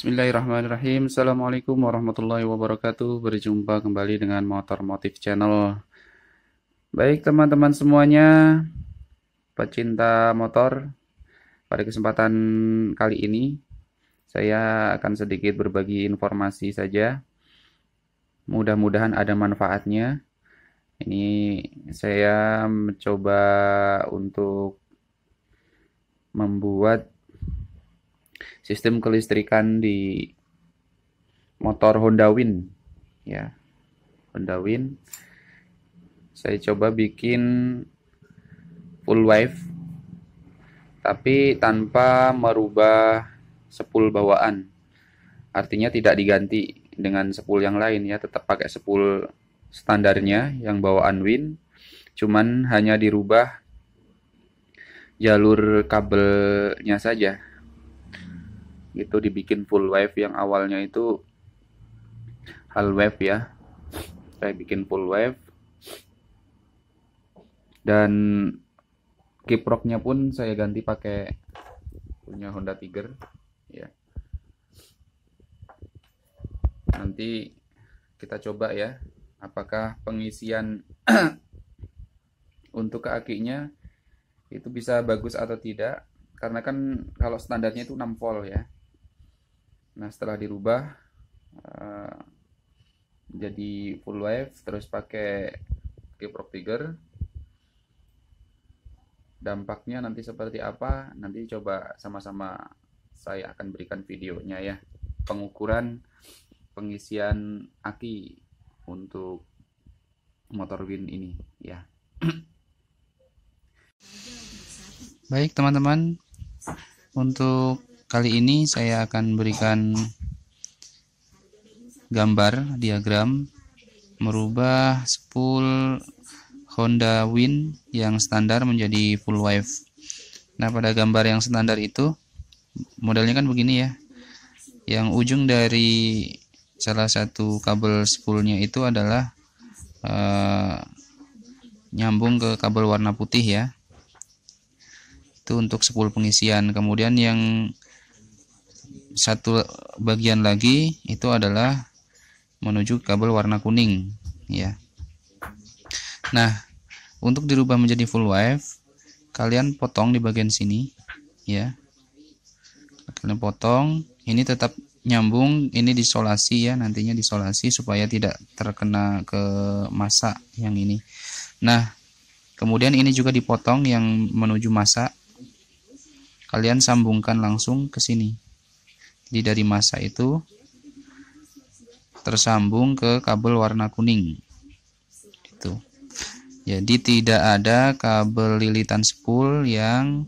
Bismillahirrahmanirrahim. Assalamualaikum warahmatullahi wabarakatuh. Berjumpa kembali dengan Motor Motif Channel. Baik teman-teman semuanya, pecinta motor, pada kesempatan kali ini saya akan sedikit berbagi informasi saja. Mudah-mudahan ada manfaatnya. Ini saya mencoba untuk membuat sistem kelistrikan di motor Honda Win, ya, Honda Win. Saya coba bikin full wave tapi tanpa merubah spool bawaan, artinya tidak diganti dengan spool yang lain, ya, tetap pakai spool standarnya yang bawaan Win, cuman hanya dirubah jalur kabelnya saja gitu, dibikin full wave. Yang awalnya itu half wave, ya, saya bikin full wave, dan kiproknya pun saya ganti pakai punya Honda Tiger, ya. Nanti kita coba ya, apakah pengisian untuk ke akinya itu bisa bagus atau tidak, karena kan kalau standarnya itu 6 volt, ya. Nah, setelah dirubah jadi full wave terus pakai kiprok Tiger, dampaknya nanti seperti apa, nanti coba sama-sama saya akan berikan videonya, ya, pengukuran pengisian aki untuk motor Win ini, ya. Baik teman-teman, untuk kali ini saya akan berikan gambar diagram merubah spool Honda Win yang standar menjadi full wave. Nah, pada gambar yang standar itu modelnya kan begini, ya. Yang ujung dari salah satu kabel spoolnya itu adalah nyambung ke kabel warna putih, ya. Itu untuk spool pengisian. Kemudian yang satu bagian lagi itu adalah menuju kabel warna kuning, ya. Nah, untuk dirubah menjadi full wave, kalian potong di bagian sini, ya. Kalian potong, ini tetap nyambung, ini disolasi, ya, nantinya disolasi supaya tidak terkena ke masa yang ini. Nah, kemudian ini juga dipotong yang menuju masa, kalian sambungkan langsung ke sini. Jadi dari masa itu tersambung ke kabel warna kuning, gitu. Jadi tidak ada kabel lilitan spool yang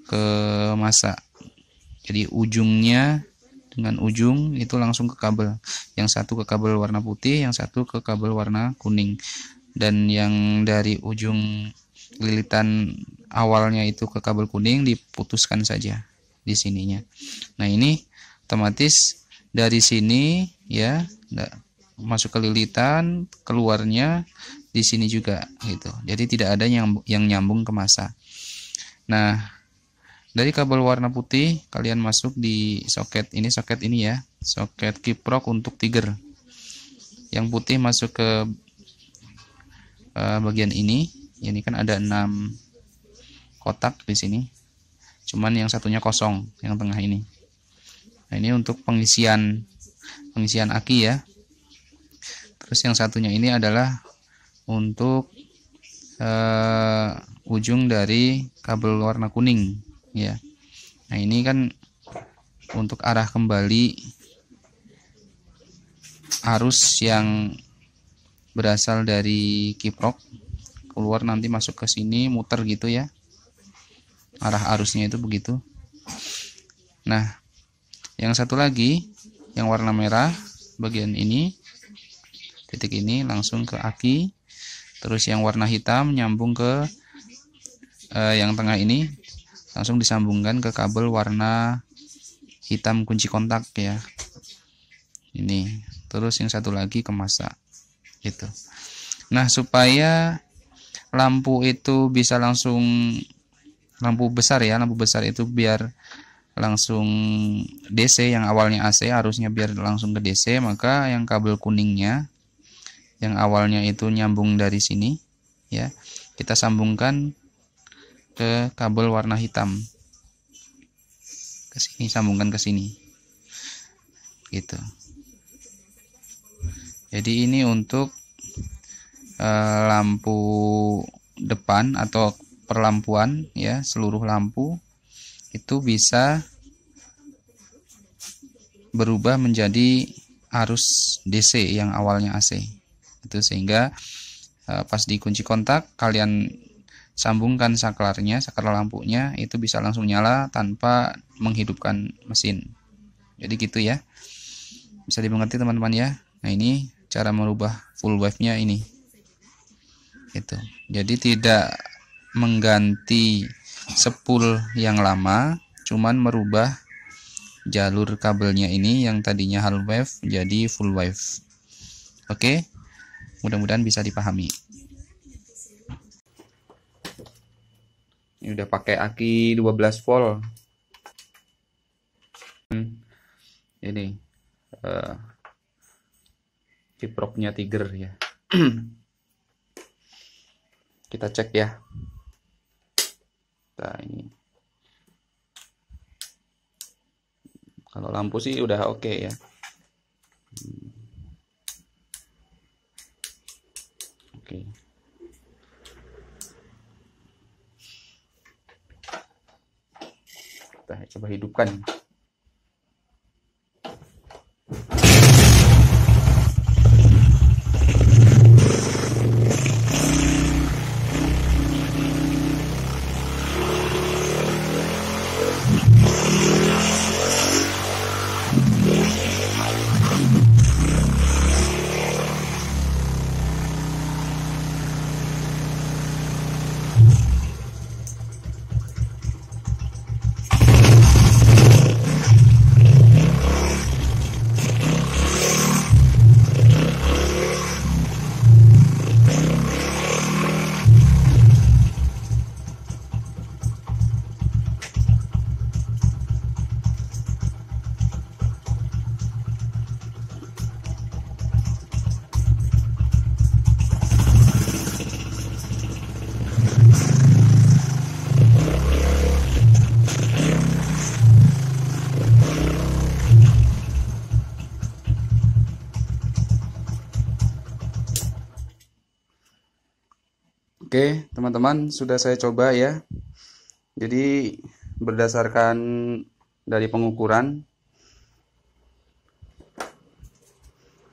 ke masa. Jadi ujungnya dengan ujung itu langsung ke kabel. Yang satu ke kabel warna putih, yang satu ke kabel warna kuning. Dan yang dari ujung lilitan awalnya itu ke kabel kuning diputuskan saja di sininya. Nah, ini otomatis dari sini, ya, masuk ke lilitan, keluarnya di sini juga, gitu. Jadi tidak ada yang nyambung ke masa. Nah, dari kabel warna putih kalian masuk di soket ini, ya, soket kiprok untuk Tiger. Yang putih masuk ke bagian ini. Ini kan ada 6 kotak di sini. Cuman yang satunya kosong, yang tengah ini. Nah, ini untuk pengisian aki, ya. Terus yang satunya ini adalah untuk ujung dari kabel warna kuning, ya. Nah, ini kan untuk arah kembali arus yang berasal dari kiprok keluar, nanti masuk ke sini muter gitu, ya. Arah arusnya itu begitu. Nah, yang satu lagi yang warna merah bagian ini, titik ini langsung ke aki. Terus yang warna hitam nyambung ke yang tengah ini, langsung disambungkan ke kabel warna hitam kunci kontak, ya. Ini. Terus yang satu lagi ke masa, gitu. Nah, supaya lampu itu bisa langsung, lampu besar, ya, lampu besar itu biar langsung DC, yang awalnya AC harusnya biar langsung ke DC, maka yang kabel kuningnya yang awalnya itu nyambung dari sini ya, kita sambungkan ke kabel warna hitam, ke sini, sambungkan ke sini gitu. Jadi ini untuk lampu depan atau perlampuan ya, seluruh lampu itu bisa berubah menjadi arus DC yang awalnya AC itu, sehingga pas dikunci kontak kalian sambungkan saklarnya, saklar lampunya itu bisa langsung nyala tanpa menghidupkan mesin. Jadi gitu ya, bisa dimengerti teman-teman ya. Nah ini cara merubah full wave nya ini itu. Jadi tidak mengganti spool yang lama, cuman merubah jalur kabelnya ini yang tadinya half wave jadi full wave. Oke, mudah-mudahan bisa dipahami. Ini udah pakai aki 12 volt. Ini kiproknya Tiger ya. Kita cek ya. Nah ini, kalau lampu sih udah oke ya. Oke. Kita coba hidupkan. Oke, teman-teman, sudah saya coba ya. Jadi berdasarkan dari pengukuran,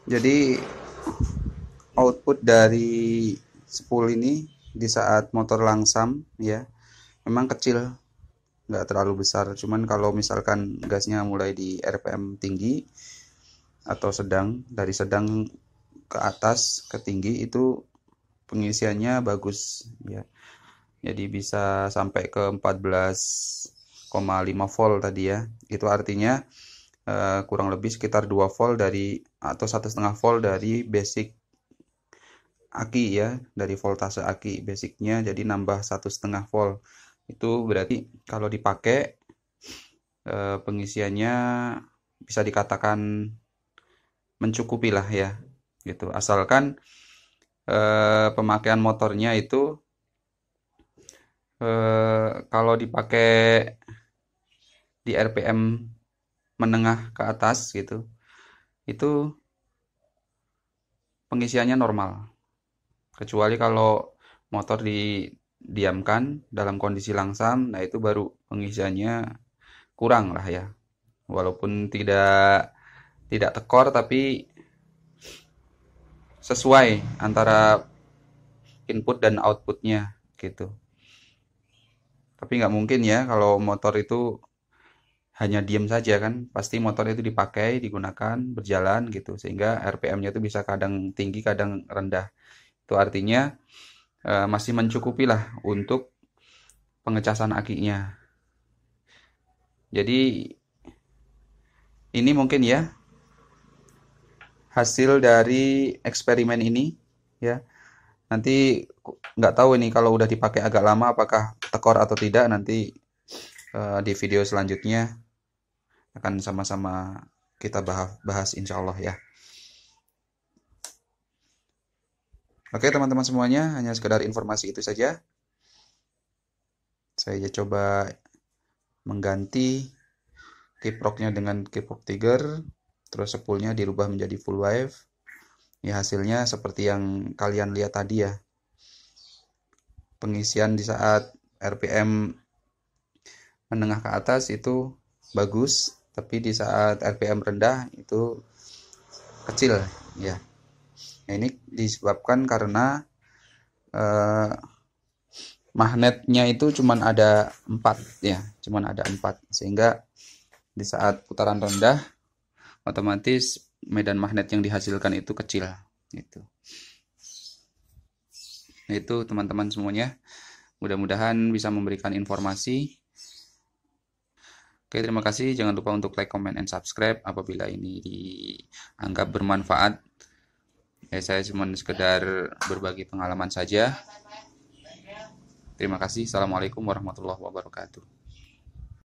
jadi output dari spool ini di saat motor langsam ya, memang kecil, nggak terlalu besar. Cuman kalau misalkan gasnya mulai di RPM tinggi atau sedang, dari sedang ke atas ke tinggi itu pengisiannya bagus ya. Jadi bisa sampai ke 14,5 volt tadi ya. Itu artinya kurang lebih sekitar 2 volt dari, atau 1,5 volt dari basic aki ya, dari voltase aki basicnya, jadi nambah 1,5 volt. Itu berarti kalau dipakai pengisiannya bisa dikatakan mencukupi lah ya gitu, asalkan pemakaian motornya itu kalau dipakai di RPM menengah ke atas gitu, itu pengisiannya normal. Kecuali kalau motor didiamkan dalam kondisi langsam, nah itu baru pengisiannya kurang lah ya. Walaupun tidak tekor, tapi sesuai antara input dan outputnya gitu. Tapi nggak mungkin ya kalau motor itu hanya diam saja kan, pasti motor itu dipakai, digunakan, berjalan gitu, sehingga RPM-nya itu bisa kadang tinggi, kadang rendah. Itu artinya masih mencukupi lah untuk pengecasan akinya. Jadi ini mungkin ya hasil dari eksperimen ini ya. Nanti nggak tahu ini kalau udah dipakai agak lama apakah tekor atau tidak, nanti di video selanjutnya akan sama-sama kita bahas insya Allah ya. Oke teman-teman semuanya, hanya sekedar informasi itu saja. Saya coba mengganti kiproknya dengan kiprok Tiger, terus spoolnya dirubah menjadi full wave. Ya hasilnya seperti yang kalian lihat tadi ya. Pengisian di saat RPM menengah ke atas itu bagus, tapi di saat RPM rendah itu kecil ya. Nah, ini disebabkan karena magnetnya itu cuman ada 4 ya, cuman ada 4 sehingga di saat putaran rendah otomatis medan magnet yang dihasilkan itu kecil itu. Nah, itu teman-teman semuanya, mudah-mudahan bisa memberikan informasi. Oke, terima kasih. Jangan lupa untuk like, comment, and subscribe apabila ini dianggap bermanfaat. Ya, saya cuma sekedar berbagi pengalaman saja. Terima kasih. Assalamualaikum warahmatullahi wabarakatuh.